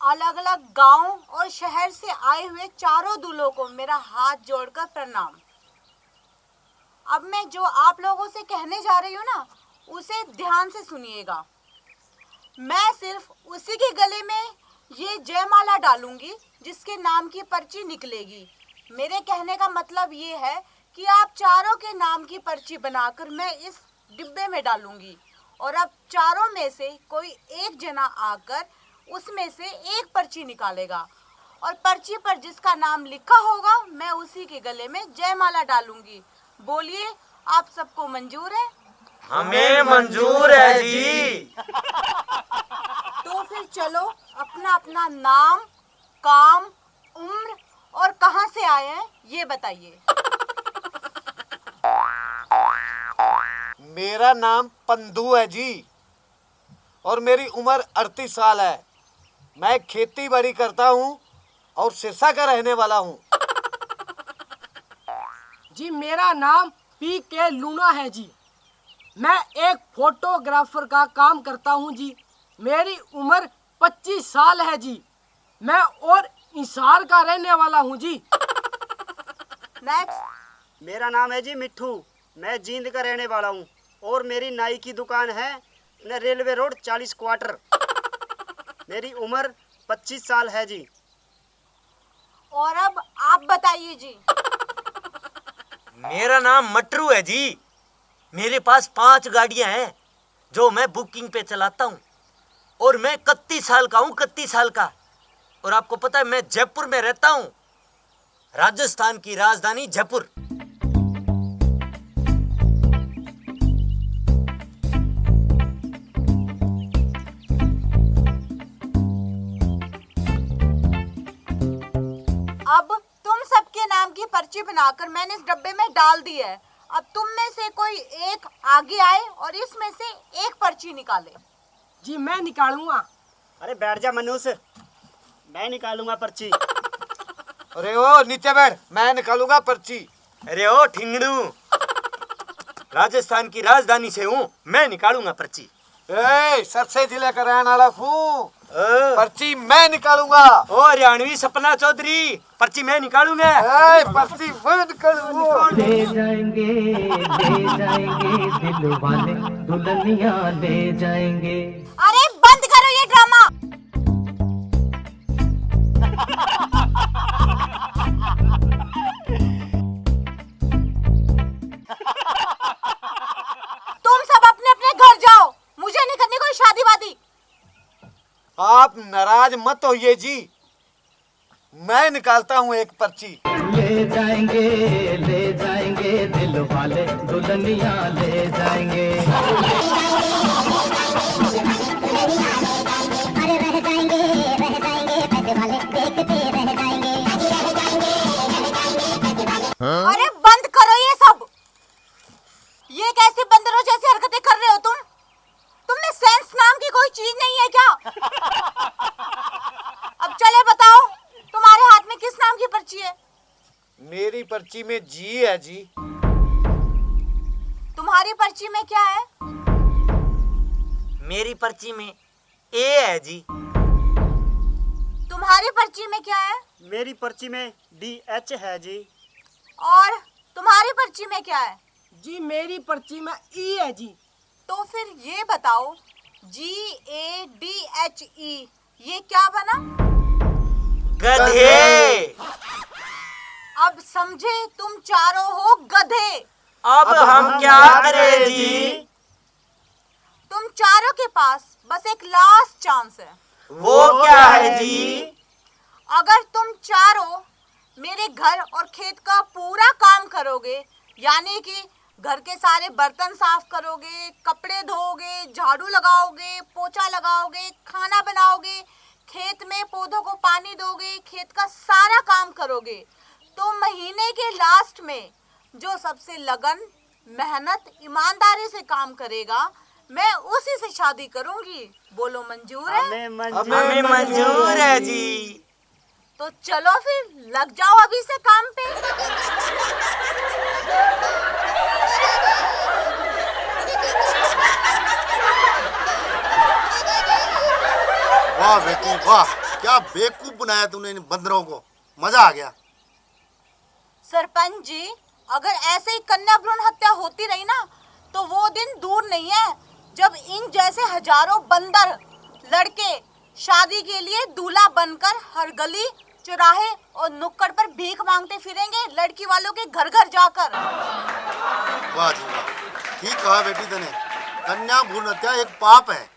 अलग अलग गांव और शहर से आए हुए चारों दूल्हों को मेरा हाथ जोड़कर प्रणाम। अब मैं जो आप लोगों से कहने जा रही हूँ ना, उसे ध्यान से सुनिएगा। मैं सिर्फ उसी के गले में ये जयमाला डालूंगी जिसके नाम की पर्ची निकलेगी। मेरे कहने का मतलब ये है कि आप चारों के नाम की पर्ची बनाकर मैं इस डिब्बे में डालूंगी और अब चारों में से कोई एक जना आकर उसमें से एक पर्ची निकालेगा और पर्ची पर जिसका नाम लिखा होगा मैं उसी के गले में जयमाला डालूंगी। बोलिए, आप सबको मंजूर है? हमें मंजूर है जी। तो फिर चलो अपना अपना नाम, काम, उम्र और कहां से आए हैं ये बताइए। मेरा नाम पंदू है जी और मेरी उम्र 38 साल है। मैं खेती बाड़ी करता हूँ और सिरसा का रहने वाला हूँ। जी मेरा नाम PK लूना है जी। मैं एक फोटोग्राफर का काम करता हूँ जी। मेरी उम्र 25 साल है जी। मैं और हिसार का रहने वाला हूँ जी। नेक्स्ट। मेरा नाम है जी मिट्ठू। मैं जींद का रहने वाला हूँ और मेरी नाई की दुकान है रेलवे रोड 40 क्वार्टर। मेरी उम्र 25 साल है जी। और अब आप बताइए जी। मेरा नाम मटरू है जी। मेरे पास 5 गाड़ियां हैं जो मैं बुकिंग पे चलाता हूँ और मैं 31 साल का हूँ, 31 साल का। और आपको पता है मैं जयपुर में रहता हूँ, राजस्थान की राजधानी जयपुर। अब तुम सबके नाम की पर्ची बनाकर मैंने इस डब्बे में डाल दी है। अब तुम में से कोई एक आगे आए और इसमें से एक पर्ची निकाले। जी मैं निकालूंगा। अरे बैठ जा मनुष्य, मैं निकालूंगा पर्ची। अरे ओ नीचे बैठ, मैं निकालूंगा पर्ची। अरे ओ ठिंगड़ू, राजस्थान की राजधानी से हूँ, मैं निकालूंगा पर्ची। सरसे जिले का रहने वाला हूँ, पर्ची मैं निकालूंगा। ओ हरियाणवी सपना चौधरी, पर्ची मैं निकालूंगा। पर्ची मैं निकालूंगा। ले जाएंगे दिल वाले दुल्हनिया ले जाएंगे। अरे बंद करो ये ड्रामा। तुम सब अपने अपने घर जाओ, मुझे नहीं करनी कोई शादी वादी। आप नाराज मत होइए जी, मैं निकालता हूँ एक पर्ची। ले जाएंगे दिल वाले दुल्हनिया ले जाएंगे। अरे रह जाएंगे पैसे वाले देखते रह जाएंगे। अरे बंद करो ये सब। ये कैसे बंदरों जैसी हरकतें कर रहे हो तुम? तुमने सेंस नाम की कोई चीज नहीं है क्या? अब चले बताओ, तुम्हारे हाथ में किस नाम की पर्ची है? मेरी पर्ची में जी है जी। तुम्हारी पर्ची में क्या है? मेरी पर्ची में ए है जी। तुम्हारी पर्ची में क्या है? मेरी पर्ची में DH है जी। और तुम्हारी पर्ची में क्या है? जी मेरी पर्ची में E है जी। तो फिर ये बताओ, GADHE ये क्या बना? गधे। अब समझे, तुम चारों हो गधे। अब हम क्या करें जी? तुम चारों के पास बस एक लास्ट चांस है। वो क्या है जी? अगर तुम चारों मेरे घर और खेत का पूरा काम करोगे, यानी कि घर के सारे बर्तन साफ करोगे, कपड़े धोगे, झाड़ू लगाओगे, पोछा लगाओगे, खाना बनाओगे, खेत में पौधों को पानी दोगे, खेत का सारा काम करोगे, तो महीने के लास्ट में जो सबसे लगन, मेहनत, ईमानदारी से काम करेगा, मैं उसी से शादी करूंगी। बोलो मंजूर है? हमें मंजूर है जी। तो चलो फिर लग जाओ अभी से काम पे। वाह बेटी वाह, क्या बेवकूफ बनाया तूने इन बंदरों को, मजा आ गया। सरपंच जी, अगर ऐसे ही कन्या भ्रूण हत्या होती रही ना तो वो दिन दूर नहीं है जब इन जैसे हजारों बंदर लड़के शादी के लिए दूल्हा बनकर हर गली, चौराहे और नुक्कड़ पर भीख मांगते फिरेंगे लड़की वालों के घर घर जाकर। वाह जी वाह, ठीक कहा बेटी तूने, कन्या भ्रूण हत्या एक पाप है।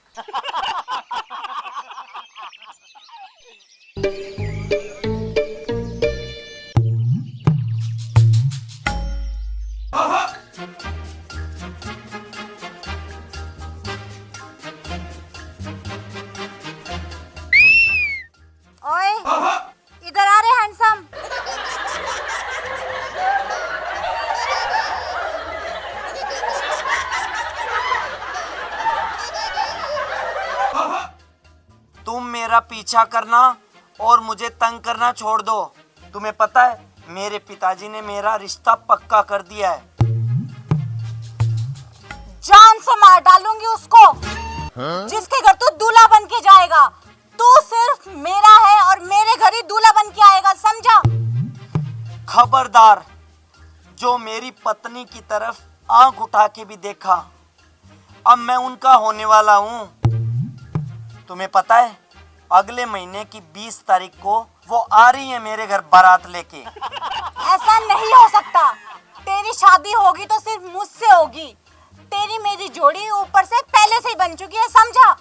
ओए, इधर आ रे हैंडसम। तुम मेरा पीछा करना और मुझे तंग करना छोड़ दो। तुम्हें पता है मेरे पिताजी ने मेरा रिश्ता पक्का कर दिया है। जान से मार डालूंगी उसको, जिसके घर तू दूल्हा बन के जाएगा। तू सिर्फ मेरा है और मेरे घर ही दूल्हा बन के आएगा, समझा? खबरदार, जो मेरी पत्नी की तरफ आंख उठा के भी देखा, अब मैं उनका होने वाला हूँ। तुम्हें पता है अगले महीने की 20 तारीख को वो आ रही है मेरे घर बारात लेके। ऐसा नहीं हो सकता। तेरी शादी होगी तो सिर्फ मुझसे होगी। तेरी मेरी जोड़ी ऊपर से पहले से ही बन चुकी है, समझा?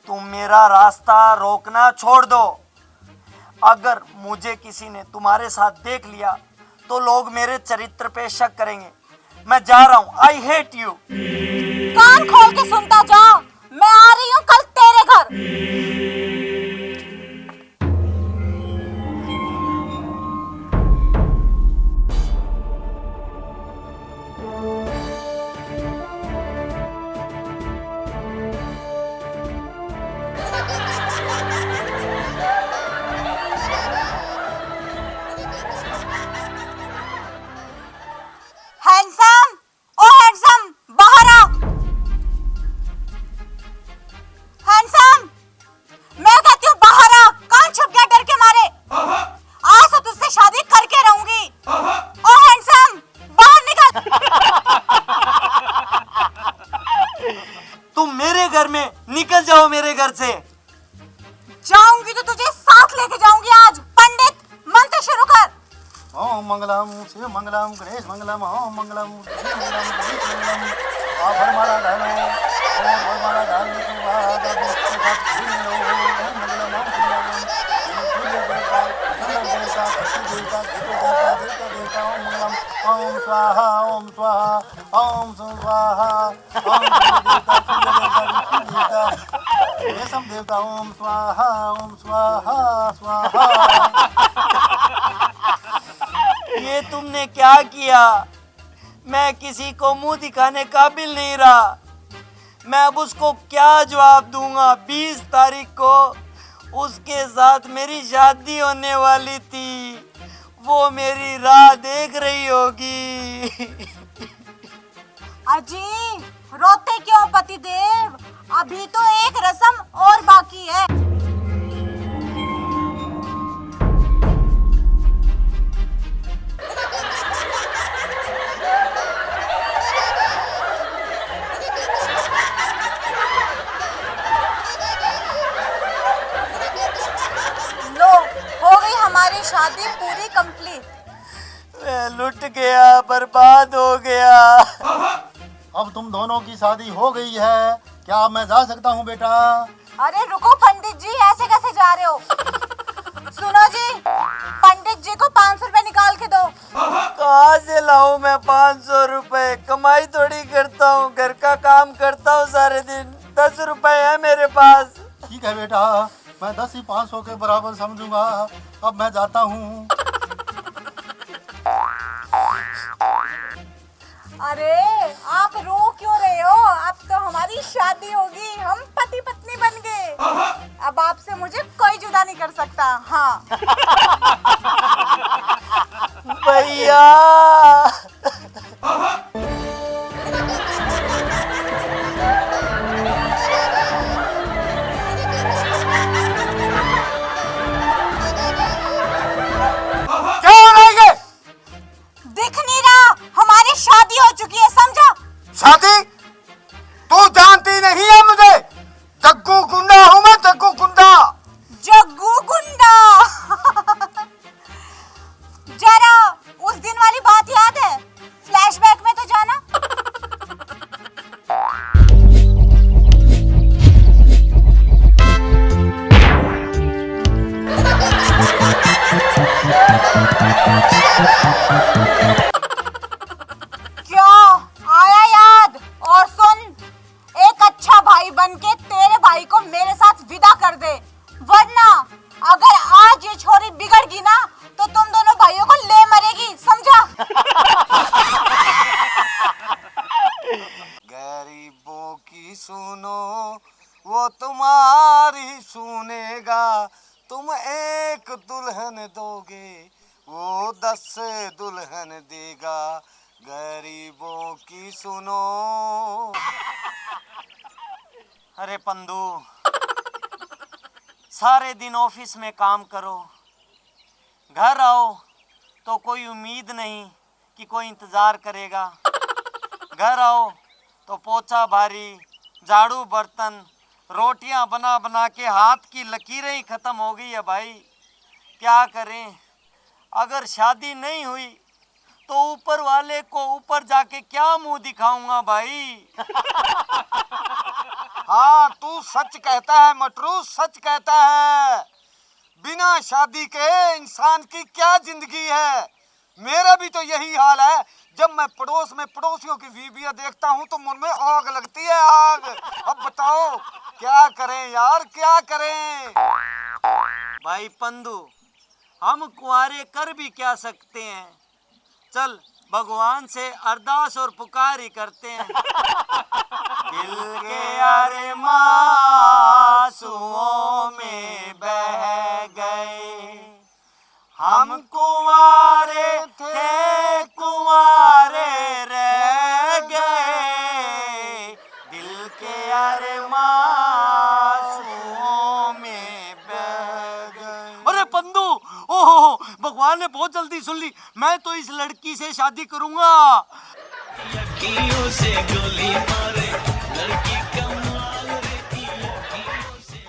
तुम मेरा रास्ता रोकना छोड़ दो। अगर मुझे किसी ने तुम्हारे साथ देख लिया तो लोग मेरे चरित्र पे शक करेंगे। मैं जा रहा हूँ, आई हेट यू। कान खोल के सुनता जा, मैं आ रही हूँ कल तेरे घर। हैंडसम, ओ हैंडसम, बाहर आ। हैंडसम, मैं कहती हूँ बाहर आ। कहाँ छुप गया डर के मारे? आज तो तुझसे शादी करके रहूंगी। ओ हैंडसम, बाहर निकल। तुम मेरे घर में निकल जाओ, मेरे घर से। जाऊंगी तो तुझे साथ लेके जाऊंगी आज। पंडित, मंत्र शुरू कर। ओम मंगलम शिव मंगलम गणेश मंगलम, ओम मंगलम शिव मंगलम गणेश मंगलम। आप वरमाला डालो और वरमाला डालने के बाद आप इसके साथ फूल लो। ओम मंगलम ओम शिवाय, सूर्य देवता, चंद्र देवता, पृथ्वी देवता, देवता देवता देवता, ओम मंगलम ओम स्वाहा ओम स्वाहा ओम स्वाहा, ओम देवता सूर्य देवता, विष्णु देवता, रेशम देवता, ओम स्वाहा ओम स्वाहा स्वाहा। ये तुमने क्या किया? मैं किसी को मुंह दिखाने काबिल नहीं रहा। मैं अब उसको क्या जवाब दूंगा? 20 तारीख को उसके साथ मेरी शादी होने वाली थी। वो मेरी राह देख रही होगी। अजी, रोते क्यों पतिदेव? अभी तो एक रस्म और बाकी है। लो, हो गई हमारी शादी पूरी कंप्लीट। मैं लुट गया, बर्बाद हो गया। अब तुम दोनों की शादी हो गई है, क्या अब मैं जा सकता हूँ बेटा? अरे रुको पंडित जी, ऐसे कैसे जा रहे हो? सुनो जी, पंडित जी को 500 रुपए निकाल के दो। कहाँ से लाऊं मैं 500 रुपए? कमाई थोड़ी करता हूँ, घर का काम करता हूँ सारे दिन। 10 रुपए है मेरे पास। ठीक है बेटा, मैं 10 ही 500 के बराबर समझूंगा। अब मैं जाता हूँ। अरे आप रो क्यों रहे हो? अब तो हमारी शादी होगी, हम पति पत्नी बन गए। अब आपसे मुझे कोई जुदा नहीं कर सकता। हाँ भैया। क्या आया याद? और सुन, एक अच्छा भाई बनके तेरे भाई को मेरे साथ विदा कर दे, वरना अगर आज ये छोरी बिगड़ गई ना तो तुम दोनों भाइयों को ले मरेगी, समझा? गरीबों की सुनो वो तुम्हारी सुनेगा, तुम एक दुल्हन दोगे वो 10 दुल्हन देगा। गरीबों की सुनो। अरे पंदू, सारे दिन ऑफिस में काम करो, घर आओ तो कोई उम्मीद नहीं कि कोई इंतज़ार करेगा। घर आओ तो पोछा भारी, झाड़ू बर्तन, रोटियां बना बना के हाथ की लकीरें ही ख़त्म हो गई है भाई। क्या करें? अगर शादी नहीं हुई तो ऊपर वाले को ऊपर जाके क्या मुंह दिखाऊंगा भाई। हाँ, तू सच कहता है मटरू, सच कहता है। बिना शादी के इंसान की क्या जिंदगी है। मेरा भी तो यही हाल है। जब मैं पड़ोस में पड़ोसियों की बीवियां देखता हूँ तो मन में आग लगती है, आग। अब बताओ क्या करें यार, क्या करें? भाई पंदू, हम कुंवारे कर भी क्या सकते हैं? चल भगवान से अरदास और पुकार ही करते हैं। दिल के अरमां आंसुओं में बह गए, हम कुंवारे थे कुंवारे रह गए, दिल के अरमां आंसुओं में बह गए। अरे पंदू, ओहो, भगवान ने बहुत जल्दी सुन ली। मैं तो इस लड़की से शादी करूंगा।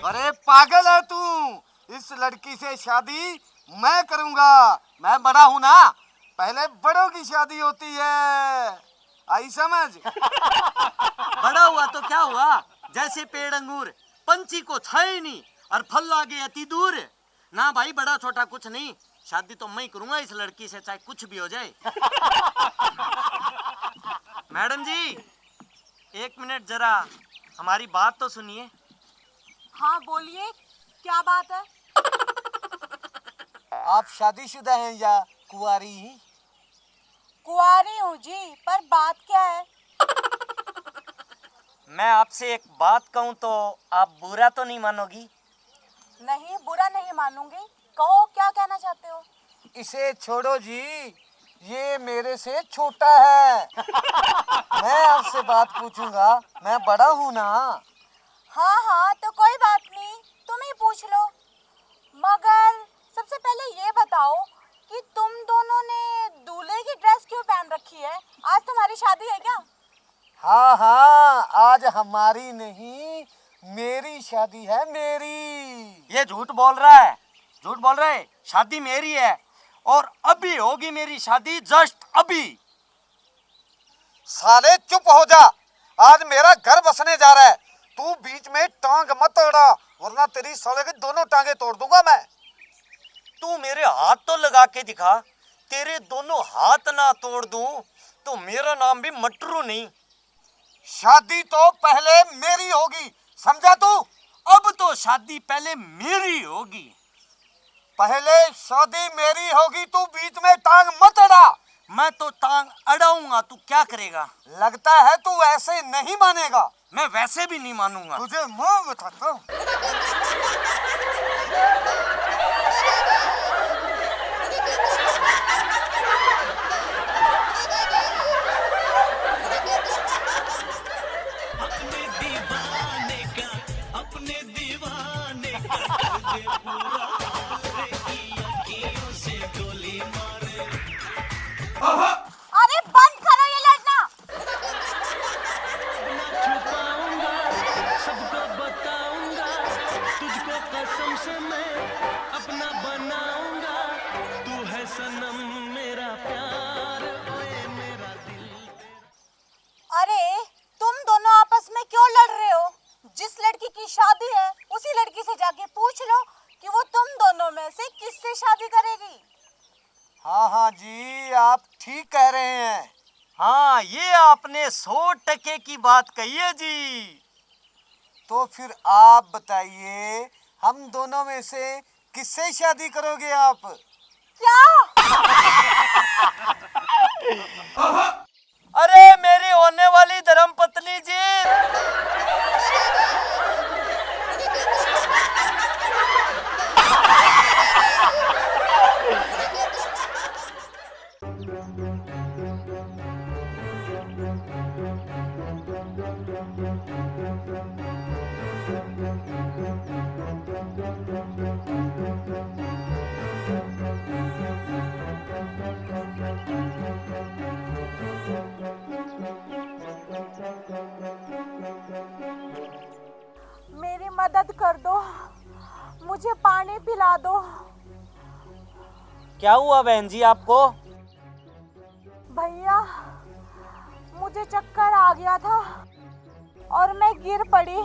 अरे पागल है तू? इस लड़की से शादी मैं करूंगा। मैं बड़ा हूं ना, पहले बड़ों की शादी होती है, आई समझ? बड़ा हुआ तो क्या हुआ? जैसे पेड़ अंगूर, पंछी को छाए नहीं और फल लागे अति दूर। ना भाई, बड़ा छोटा कुछ नहीं, शादी तो मैं ही करूंगा इस लड़की से, चाहे कुछ भी हो जाए। मैडम जी, 1 मिनट जरा हमारी बात तो सुनिए। हाँ बोलिए, क्या बात है? आप शादीशुदा हैं या कुंवारी? कुंवारी हूँ जी, पर बात क्या है? मैं आपसे एक बात कहूँ तो आप बुरा तो नहीं मानोगी? नहीं, बुरा नहीं मानूंगी। कहो, क्या कहना चाहते हो? इसे छोड़ो जी, ये मेरे से छोटा है। मैं आपसे बात पूछूंगा, मैं बड़ा हूँ ना। हाँ हाँ, तो कोई बात नहीं, तुम ही पूछ लो। मगर सबसे पहले ये बताओ कि तुम दोनों ने दूल्हे की ड्रेस क्यों पहन रखी है? आज तुम्हारी शादी है क्या? हाँ हाँ, आज हमारी नहीं, मेरी शादी है, मेरी। ये झूठ बोल रहा है, झूठ बोल रहा है। शादी मेरी है और अभी होगी मेरी शादी, जस्ट अभी। साले चुप हो जा, आज मेरा घर बसने जा रहा है। तू बीच में टांग मत अड़ा, वरना तेरी साले की दोनों टांगे तोड़ दूंगा मैं। तू मेरे हाथ तो लगा के दिखा, तेरे दोनों हाथ ना तोड़ दूं तो मेरा नाम भी मटरू नहीं। शादी तो पहले मेरी होगी, समझा तू? अब तो शादी पहले मेरी होगी। पहले शादी मेरी होगी, तू बीच में टांग मत अड़ा। मैं तो टांग अड़ाऊंगा, तू क्या करेगा? लगता है तू ऐसे नहीं मानेगा। मैं वैसे भी नहीं मानूंगा। तुझे मैं बताता हूँ। अरे बंद करो ये लड़ना। सबको बताऊंगा, तुझको कसम से मैं अपना बनाऊंगा, तू है सनम मेरा प्यार, ओए मेरा दिल। अरे तुम दोनों आपस में क्यों लड़ रहे हो? जिस लड़की की शादी है उसी लड़की से जाके पूछ लो कि वो तुम दोनों में से किससे शादी करेगी। हाँ हाँ जी, आप ठीक कह रहे हैं। हाँ, ये आपने 100% की बात कही है जी। तो फिर आप बताइए, हम दोनों में से किससे शादी करोगे आप? अरे मेरी होने वाली धर्मपत्नी जी। मेरी मदद कर दो, मुझे पानी पिला दो। क्या हुआ बहन जी आपको? भैया, मुझे चक्कर आ गया था और मैं गिर पड़ी।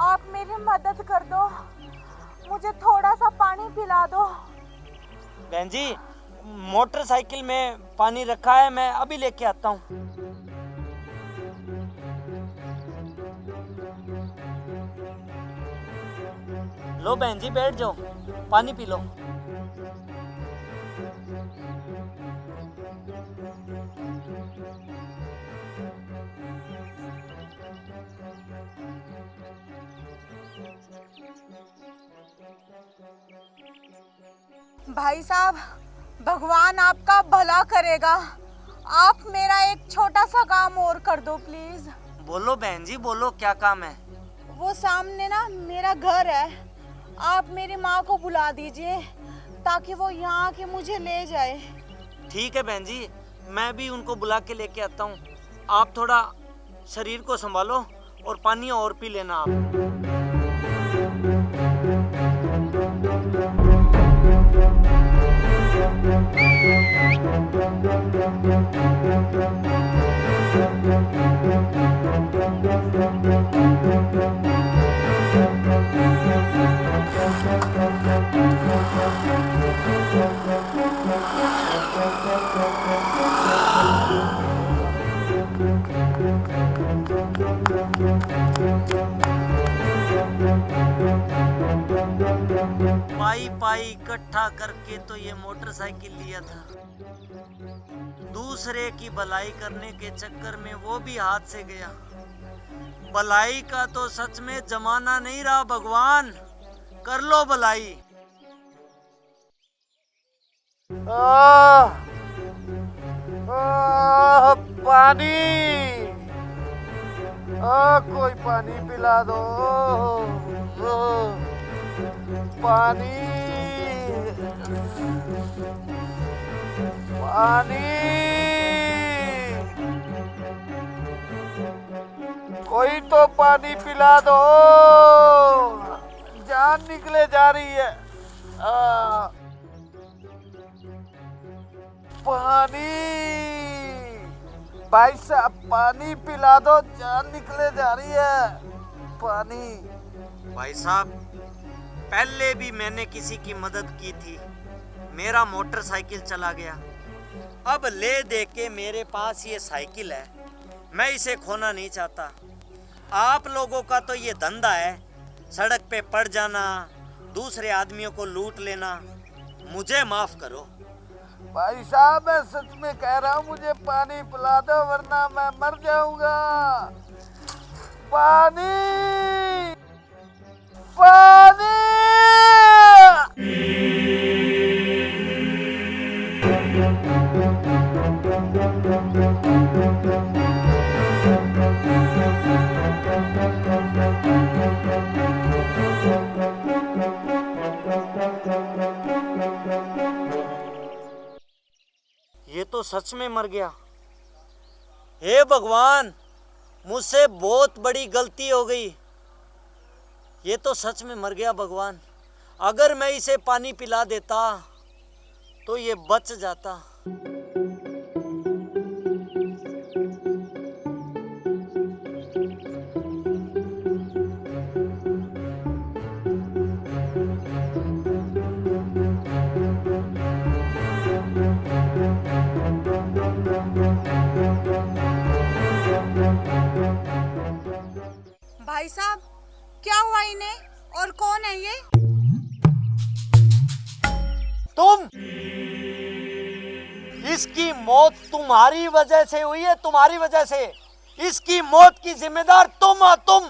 आप मेरी मदद कर दो, मुझे थोड़ा सा पानी पिला दो। बहन जी, मोटरसाइकिल में पानी रखा है, मैं अभी लेके आता हूँ। लो बहन जी, बैठ जाओ, पानी पी लो। भाई साहब, भगवान आपका भला करेगा। आप मेरा एक छोटा सा काम और कर दो प्लीज। बोलो बहन जी, बोलो, क्या काम है? वो सामने ना मेरा घर है, आप मेरी माँ को बुला दीजिए ताकि वो यहाँ आके मुझे ले जाए। ठीक है बहन जी, मैं भी उनको बुला के लेके आता हूँ। आप थोड़ा शरीर को संभालो और पानी और पी लेना आप। पाई पाई इकट्ठा करके तो ये मोटरसाइकिल लिया था। दूसरे की भलाई करने के चक्कर में वो भी हाथ से गया। भलाई का तो सच में जमाना नहीं रहा। भगवान, कर लो भलाई। पानी, कोई पानी पिला दो। पानी, पानी, कोई तो पानी पिला दो, जान निकले जा रही है। पानी, भाई साहब पानी पिला दो, जान निकले जा रही है। पानी। भाई साहब, पहले भी मैंने किसी की मदद की थी, मेरा मोटरसाइकिल चला गया। अब ले दे के मेरे पास ये साइकिल है, मैं इसे खोना नहीं चाहता। आप लोगों का तो ये धंधा है, सड़क पे पड़ जाना, दूसरे आदमियों को लूट लेना। मुझे माफ करो। भाई साहब, मैं सच में कह रहा हूँ, मुझे पानी पिला दो वरना मैं मर जाऊंगा। पानी, पानी। ये तो सच में मर गया। हे भगवान, मुझसे बहुत बड़ी गलती हो गई। ये तो सच में मर गया भगवान। अगर मैं इसे पानी पिला देता तो ये बच जाता। इसकी मौत तुम्हारी वजह से हुई है, तुम्हारी वजह से। इसकी मौत की जिम्मेदार तुम हो, तुम।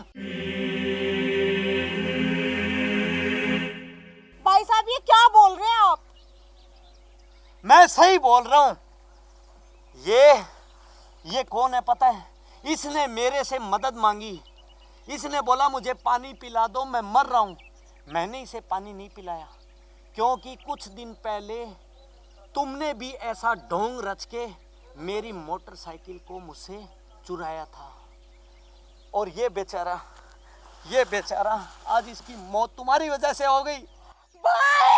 भाई साहब ये क्या बोल रहे हैं आप? मैं सही बोल रहा हूं। ये कौन है पता है? इसने मेरे से मदद मांगी। इसने बोला मुझे पानी पिला दो, मैं मर रहा हूं। मैंने इसे पानी नहीं पिलाया, क्योंकि कुछ दिन पहले तुमने भी ऐसा ढोंग रच के मेरी मोटरसाइकिल को मुझसे चुराया था। और ये बेचारा आज इसकी मौत तुम्हारी वजह से हो गई। भाई